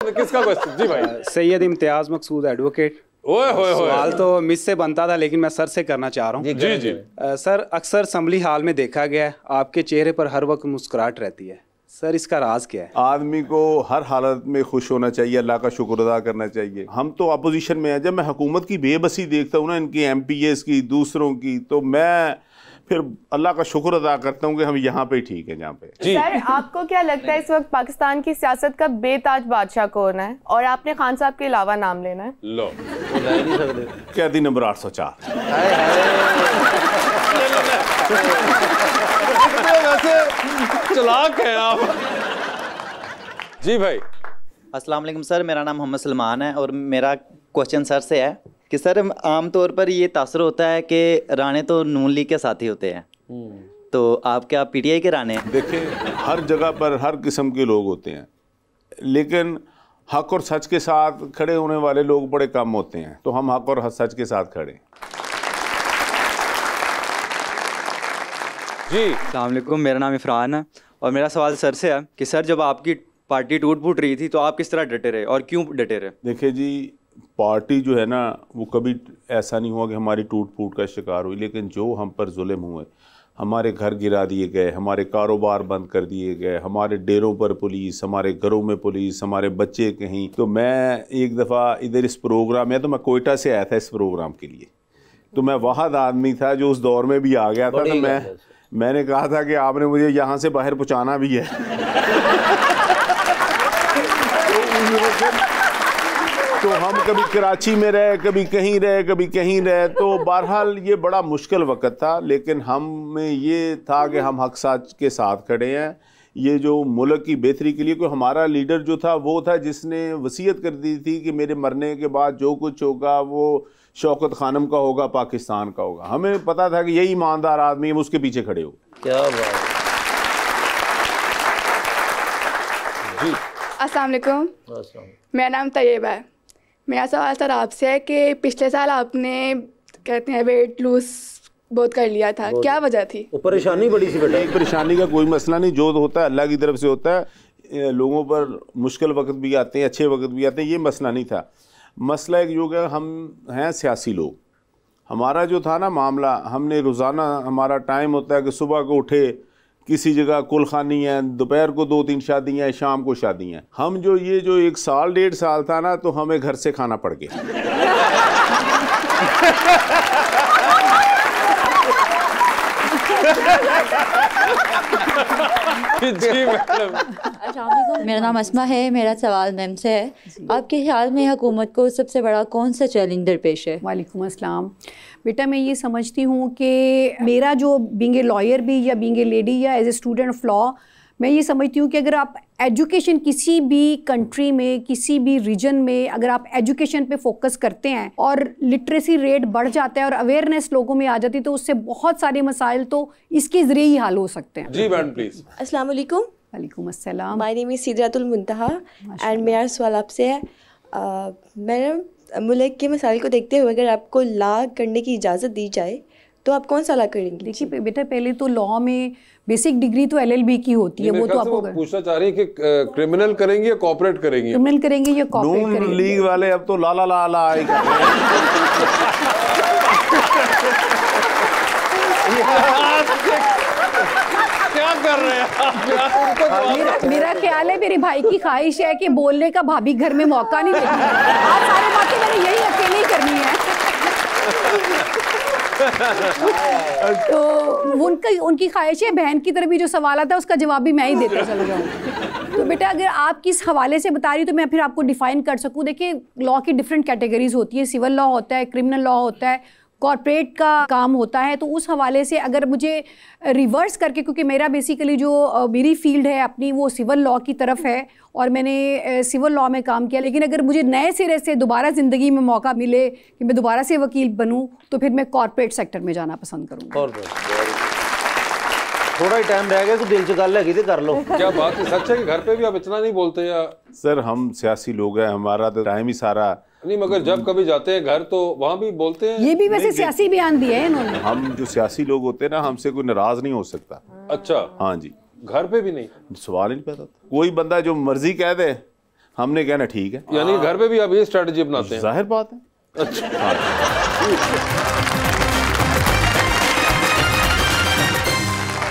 किसका क्वेश्चन? जी भाई। सैयद इम्तियाज मकसूद एडवोकेट। ओए होए होए। सवाल तो मिस से बनता था लेकिन मैं सर से करना चाह रहा हूँ। जी जी। सर, अक्सर असम्बली हाल में देखा गया है आपके चेहरे पर हर वक्त मुस्कुराहट रहती है। सर, इसका राज क्या है? आदमी को हर हालत में खुश होना चाहिए, अल्लाह का शुक्र अदा करना चाहिए। हम तो अपोजिशन में हैं। जब मैं हुकूमत की बेबसी देखता हूँ ना, इनकी MPs की, दूसरों की, तो मैं फिर अल्लाह का शुक्र अदा करता हूँ कि हम यहाँ पे ठीक है, जहाँ पे। सर, आपको क्या लगता है इस वक्त पाकिस्तान की सियासत का बेताज बादशाह कौन है? और आपने खान साहब के अलावा नाम लेना है। लो, कैदी नंबर 804। चलाक है आप। जी भाई। अस्सलाम वालेकुम सर, मेरा नाम मोहम्मद सलमान है और मेरा क्वेश्चन सर से है कि सर, आम तौर पर ये तासर होता है कि राणे तो नून लीग के साथी होते हैं, तो आप क्या PTI के राणे हैं? देखिए, हर जगह पर हर किस्म के लोग होते हैं, लेकिन हक और सच के साथ खड़े होने वाले लोग बड़े कम होते हैं। तो हम हक और सच के साथ खड़े हैं। जी। अस्सलाम वालेकुम, मेरा नाम इफ़रान है और मेरा सवाल सर से है कि सर, जब आपकी पार्टी टूट फूट रही थी तो आप किस तरह डटे रहे और क्यों डटे रहे? देखिए जी, पार्टी जो है ना, वो कभी ऐसा नहीं हुआ कि हमारी टूट फूट का शिकार हुई, लेकिन जो हम पर जुल्म हुए, हमारे घर गिरा दिए गए, हमारे कारोबार बंद कर दिए गए, हमारे डेरों पर पुलिस, हमारे घरों में पुलिस, हमारे बच्चे कहीं। तो मैं एक दफ़ा इधर इस प्रोग्राम में, तो मैं कोयटा से आया था इस प्रोग्राम के लिए, तो मैं वाहद आदमी था जो उस दौर में भी आ गया था। तो मैंने कहा था कि आपने मुझे यहाँ से बाहर पहुँचाना भी है। तो हम कभी कराची में रहे, कभी कहीं रहे, कभी कहीं रहे। तो बहरहाल ये बड़ा मुश्किल वक्त था, लेकिन हमें ये था कि हम हक सच के साथ खड़े हैं। ये जो मुल्क की बेहतरी के लिए, कोई हमारा लीडर जो था वो था जिसने वसीयत कर दी थी कि मेरे मरने के बाद जो कुछ होगा वो शौकत खानम का होगा, पाकिस्तान का होगा। हमें पता था कि यही ईमानदार आदमी है, उसके पीछे खड़े हो। क्या बात। जी। अस्सलाम वालेकुम, मेरा नाम तैयबा है। मेरा सवाल सर आपसे है कि पिछले साल आपने कहते हैं वेट लूज बहुत कर लिया था, क्या वजह थी? वो परेशानी बड़ी सी बेटा। एक परेशानी का कोई मसला नहीं, जो होता है अल्लाह की तरफ से होता है। लोगों पर मुश्किल वक्त भी आते हैं, अच्छे वक्त भी आते हैं, ये मसला नहीं था। मसला एक जो है, हम हैं सियासी लोग। हमारा जो था ना मामला, हमने रोज़ाना, हमारा टाइम होता है कि सुबह को उठे, किसी जगह कुलखानी है, दोपहर को 2-3 शादियाँ हैं, शाम को शादी हैं। हम जो ये जो 1 साल 1.5 साल था ना, तो हमें घर से खाना पड़ गया। जी मैडम। मेरा नाम अस्मा है। मेरा सवाल मैम से है, आपके ख्याल में हुकूमत को सबसे बड़ा कौन सा चैलेंज दरपेश है? वालेकुम अस्सलाम। बेटा, मैं ये समझती हूँ कि मेरा जो बीइंग ए लॉयर भी या बीइंग ए लेडी या as a student of law, मैं ये समझती हूँ कि अगर आप एजुकेशन किसी भी कंट्री में, किसी भी रीजन में, अगर आप एजुकेशन पे फोकस करते हैं और लिटरेसी रेट बढ़ जाता है और अवेयरनेस लोगों में आ जाती है, तो उससे बहुत सारे मसाइल तो इसके ज़रिए ही हल हो सकते हैं। जी मैडम प्लीज़। अस्सलाम वालेकुम। वालेकुम अस्सलाम। My name is सिदरातुल Muntaha and मेरा सवाल आपसे है, मैडम, मुल्क के मसाइल को देखते हुए अगर आपको लॉ करने की इजाज़त दी जाए तो आप कौन सा लॉ करेंगे? देखिए बेटा, पहले तो लॉ में बेसिक डिग्री तो LLB की होती है, वो तो आपको पूछना चाह रही है कि क्रिमिनल करेंगे या कॉर्पोरेट करेंगे? क्रिमिनल करेंगे या कॉर्पोरेट करेंगे? नून लीग वाले अब तो ला ला ला ला क्या कर रहे हैं? मेरा ख्याल है, मेरे भाई की ख्वाहिश है कि बोलने का भाभी घर में मौका नहीं देती। आज सारी बातें मैंने यही अकेले ही करनी है। तो उनकी ख्वाहिश है, बहन की तरफ भी जो सवाल आता है उसका जवाब भी मैं ही देते चला जाऊँ। तो बेटा, अगर आप किस हवाले से बता रही तो मैं फिर आपको डिफ़ाइन कर सकूँ। देखिए, लॉ की डिफरेंट कैटेगरीज होती है। सिविल लॉ होता है, क्रिमिनल लॉ होता है, कॉर्पोरेट का काम होता है। तो उस हवाले से अगर मुझे रिवर्स करके, क्योंकि मेरा बेसिकली जो मेरी फील्ड है अपनी वो सिविल लॉ की तरफ है और मैंने सिविल लॉ में काम किया, लेकिन अगर मुझे नए सिरे से दोबारा ज़िंदगी में मौका मिले कि मैं दोबारा से वकील बनूं, तो फिर मैं कॉर्पोरेट सेक्टर में जाना पसंद करूँगा। थोड़ा ही टाइम रह गया तो दिल च गल है कर लो। क्या बात है, सच है कि घर पे भी आप इतना नहीं बोलते? या सर, हम सियासी लोग हैं, हमारा तो टाइम ही सारा नहीं, मगर जब कभी जाते हैं घर तो वहाँ भी बोलते हैं। ये भी वैसे सियासी बयान दिया है इन्होंने। हम जो सियासी लोग होते हैं ना, हमसे कोई नाराज नहीं हो सकता। अच्छा। हाँ जी। घर पे भी नहीं? सवाल ही नहीं पैदा। कोई बंदा जो मर्जी कह दे, हमने कहना ठीक है। यानी घर पे भी आप ये स्ट्रेटजी अपनाते हैं? जाहिर बात है। अच्छा।